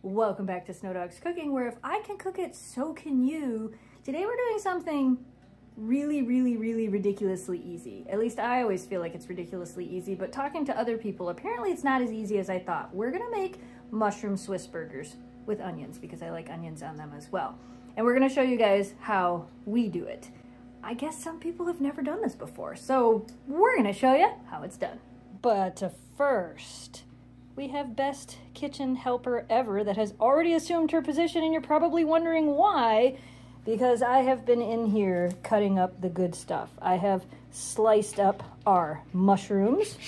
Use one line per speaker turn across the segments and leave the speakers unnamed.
Welcome back to Snow Dog's Cooking, where if I can cook it, so can you. Today we're doing something really ridiculously easy. At least I always feel like it's ridiculously easy, but talking to other people, apparently it's not as easy as I thought. We're gonna make mushroom Swiss burgers with onions because I like onions on them as well. And we're gonna show you guys how we do it. I guess some people have never done this before, so we're gonna show you how it's done. But first, we have best kitchen helper ever that has already assumed her position, and you're probably wondering why, because I have been in here cutting up the good stuff. I have sliced up our mushrooms,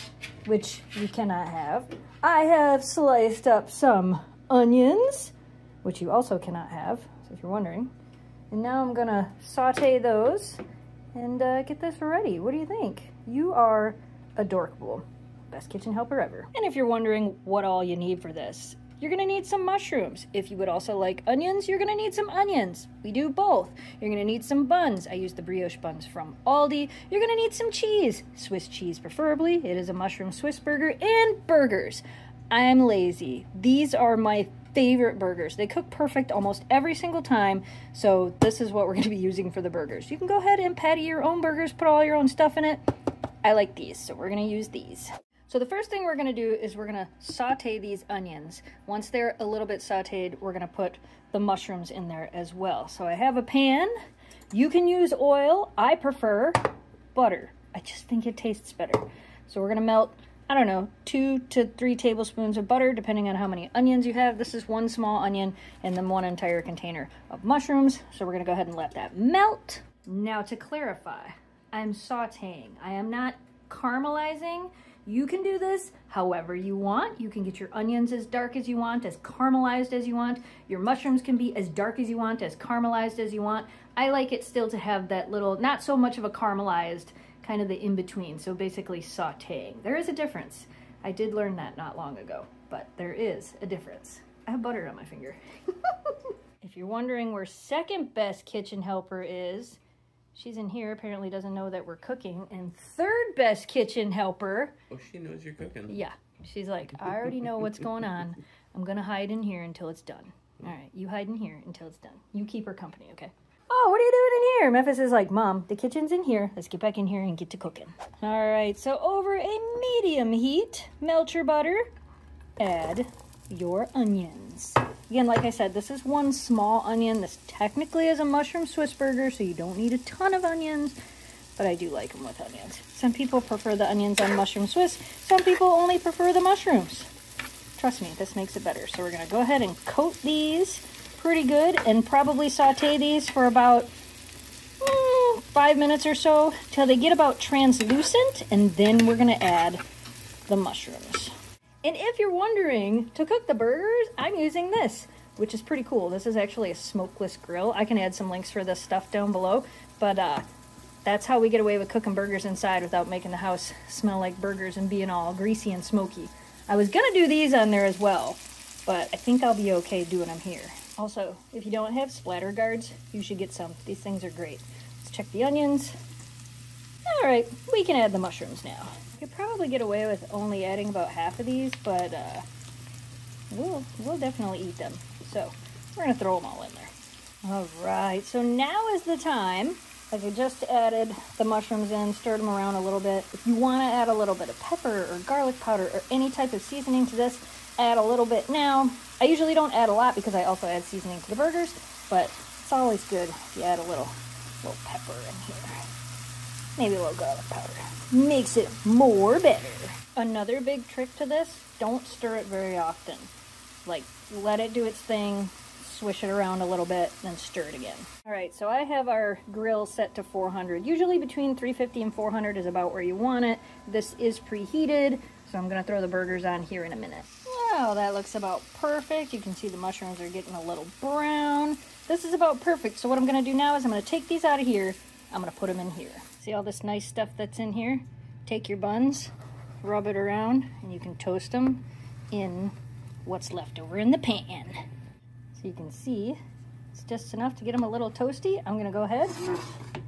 which you cannot have. I have sliced up some onions, which you also cannot have, so if you're wondering. And now I'm gonna saute those and get this ready. What do you think? You are adorable. Best kitchen helper ever. And if you're wondering what all you need for this, you're gonna need some mushrooms. If you would also like onions, you're gonna need some onions. We do both. You're gonna need some buns. I use the brioche buns from Aldi. You're gonna need some cheese, Swiss cheese preferably. It is a mushroom Swiss burger, and burgers. I'm lazy. These are my favorite burgers. They cook perfect almost every single time, so this is what we're gonna be using for the burgers. You can go ahead and patty your own burgers, put all your own stuff in it. I like these, so we're gonna use these. So the first thing we're gonna do is we're gonna saute these onions. Once they're a little bit sauteed, we're gonna put the mushrooms in there as well. So I have a pan. You can use oil. I prefer butter. I just think it tastes better. So we're gonna melt, I don't know, 2 to 3 tablespoons of butter, depending on how many onions you have. This is 1 small onion and then 1 entire container of mushrooms. So we're gonna go ahead and let that melt. Now to clarify, I'm sauteing. I am not caramelizing. You can do this however you want. You can get your onions as dark as you want, as caramelized as you want. Your mushrooms can be as dark as you want, as caramelized as you want. I like it still to have that little, not so much of a caramelized, kind of the in-between, so basically sauteing. There is a difference. I did learn that not long ago, but there is a difference. I have butter on my finger. If you're wondering where second best kitchen helper is, she's in here, apparently doesn't know that we're cooking. And third best kitchen helper.
Oh, she knows you're cooking.
Yeah. She's like, I already know what's going on. I'm going to hide in here until it's done. All right, you hide in here until it's done. You keep her company, okay? Oh, what are you doing in here? Memphis is like, Mom, the kitchen's in here. Let's get back in here and get to cooking. All right, so over a medium heat, melt your butter. Add your onions. Again, like I said, this is 1 small onion. This technically is a mushroom Swiss burger, so you don't need a ton of onions, but I do like them with onions. Some people prefer the onions on mushroom Swiss. Some people only prefer the mushrooms. Trust me, this makes it better. So we're gonna go ahead and coat these pretty good and probably saute these for about 5 minutes or so till they get about translucent, and then we're gonna add the mushrooms. And if you're wondering, to cook the burgers, I'm using this, which is pretty cool. This is actually a smokeless grill. I can add some links for this stuff down below, but that's how we get away with cooking burgers inside without making the house smell like burgers and being all greasy and smoky. I was gonna do these on there as well, but I think I'll be okay doing them here. Also, if you don't have splatter guards, you should get some. These things are great. Let's check the onions. All right, we can add the mushrooms now. I could probably get away with only adding about half of these, but we'll definitely eat them. So we're gonna throw them all in there. All right, so now is the time. Like I just added the mushrooms in, stirred them around a little bit. If you wanna add a little bit of pepper or garlic powder or any type of seasoning to this, add a little bit now. I usually don't add a lot because I also add seasoning to the burgers, but it's always good if you add a little pepper in here. Maybe a little garlic powder. Makes it more better. Another big trick to this, don't stir it very often. Like, let it do its thing, swish it around a little bit, then stir it again. All right, so I have our grill set to 400. Usually between 350 and 400 is about where you want it. This is preheated, so I'm gonna throw the burgers on here in a minute. Wow, that looks about perfect. You can see the mushrooms are getting a little brown. This is about perfect, so what I'm gonna do now is I'm gonna take these out of here. I'm gonna put them in here. See all this nice stuff that's in here? Take your buns, rub it around, and you can toast them in what's left over in the pan. So you can see it's just enough to get them a little toasty. I'm gonna go ahead,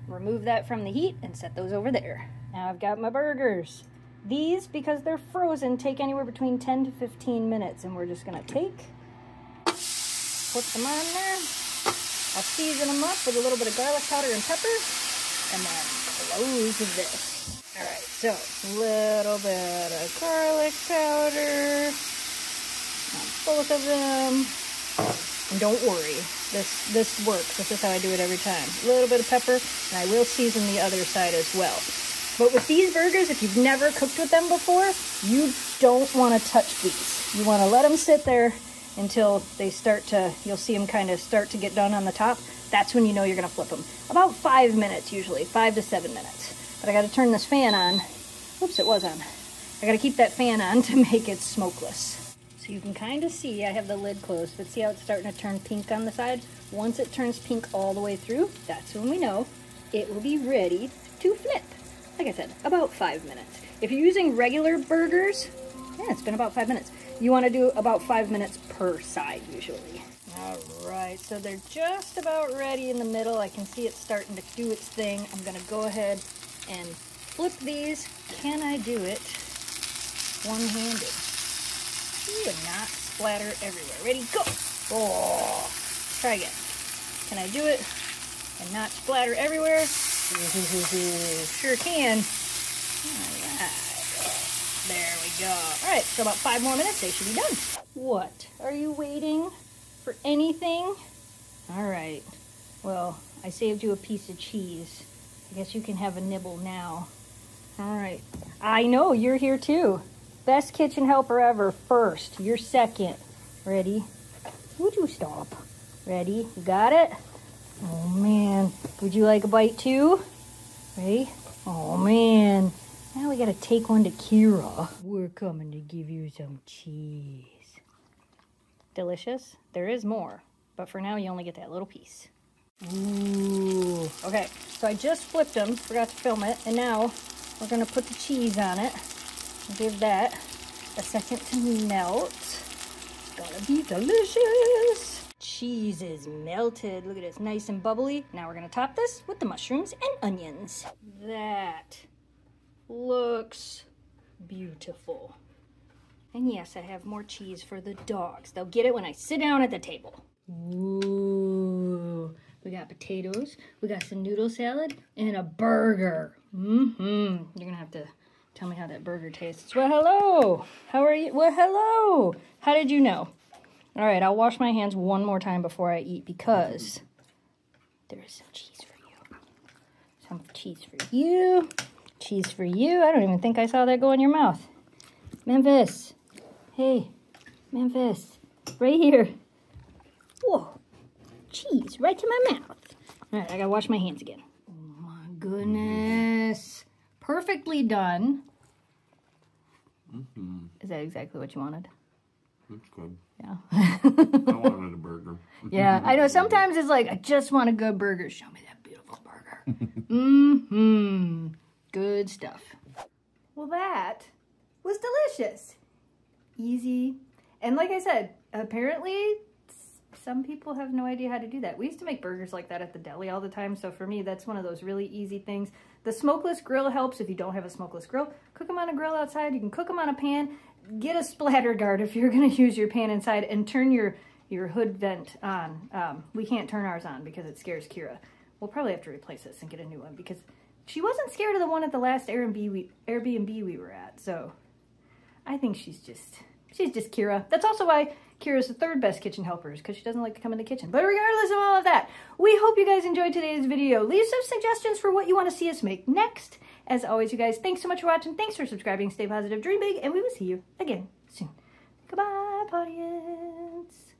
remove that from the heat, and set those over there. Now I've got my burgers. These, because they're frozen, take anywhere between 10 to 15 minutes, and we're just gonna take put them on there. I'll season them up with a little bit of garlic powder and pepper, and then close this. All right, so a little bit of garlic powder on both of them. And don't worry, this works. This is how I do it every time. A little bit of pepper, and I will season the other side as well. But with these burgers, if you've never cooked with them before, you don't want to touch these. You want to let them sit there until they start to, you'll see them kind of start to get done on the top. That's when you know you're going to flip them. About 5 minutes usually, 5 to 7 minutes. But I got to turn this fan on. Oops, it was on. I got to keep that fan on to make it smokeless. So you can kind of see, I have the lid closed, but see how it's starting to turn pink on the sides? Once it turns pink all the way through, that's when we know it will be ready to flip. Like I said, about 5 minutes. If you're using regular burgers, yeah, it's been about 5 minutes. You want to do about 5 minutes per side usually. All right, so they're just about ready in the middle. I can see it starting to do its thing. I'm gonna go ahead and flip these. Can I do it one-handed? And not splatter everywhere. Ready, go! Oh, try again. Can I do it and not splatter everywhere? Sure can. All right. There we go. All right, so about 5 more minutes, they should be done. What? Are you waiting for anything? All right. Well, I saved you a piece of cheese. I guess you can have a nibble now. All right. I know, you're here too. Best kitchen helper ever. First, you're second. Ready? Would you stop? Ready? You got it? Oh man, would you like a bite too? Ready? Oh man, now we gotta take one to Kira. We're coming to give you some cheese. Delicious? There is more, but for now you only get that little piece. Ooh, okay, so I just flipped them, forgot to film it, and now we're gonna put the cheese on it. Give that a second to melt. It's gonna be delicious. Cheese is melted. Look at it, it's nice and bubbly. Now we're gonna top this with the mushrooms and onions. That looks beautiful. And yes, I have more cheese for the dogs. They'll get it when I sit down at the table. Ooh, we got potatoes, we got some noodle salad, and a burger. You're gonna have to tell me how that burger tastes. Well, hello. How are you? Well, hello. How did you know? All right, I'll wash my hands one more time before I eat because there is some cheese for you. Some cheese for you. Cheese for you. I don't even think I saw that go in your mouth. Memphis. Hey, Memphis. Right here. Whoa. Cheese right to my mouth. All right, I gotta wash my hands again. Oh my goodness. Perfectly done. Is that exactly what you wanted?
That's good.
Yeah.
I wanted a burger.
Yeah, I know. Sometimes it's like, I just want a good burger. Show me that beautiful burger. Good stuff. Well, that was delicious. Easy. And like I said, apparently some people have no idea how to do that. We used to make burgers like that at the deli all the time. So for me, that's one of those really easy things. The smokeless grill helps if you don't have a smokeless grill. Cook them on a grill outside. You can cook them on a pan. Get a splatter guard if you're going to use your pan inside, and turn your hood vent on. We can't turn ours on because it scares Kira. We'll probably have to replace this and get a new one because she wasn't scared of the one at the last Airbnb we were at. So I think she's just Kira. That's also why Kira's the third best kitchen helper, because she doesn't like to come in the kitchen. But regardless of all of that, we hope you guys enjoyed today's video. Leave some suggestions for what you want to see us make next. As always, you guys, thanks so much for watching. Thanks for subscribing. Stay positive, dream big, and we will see you again soon. Goodbye, audience.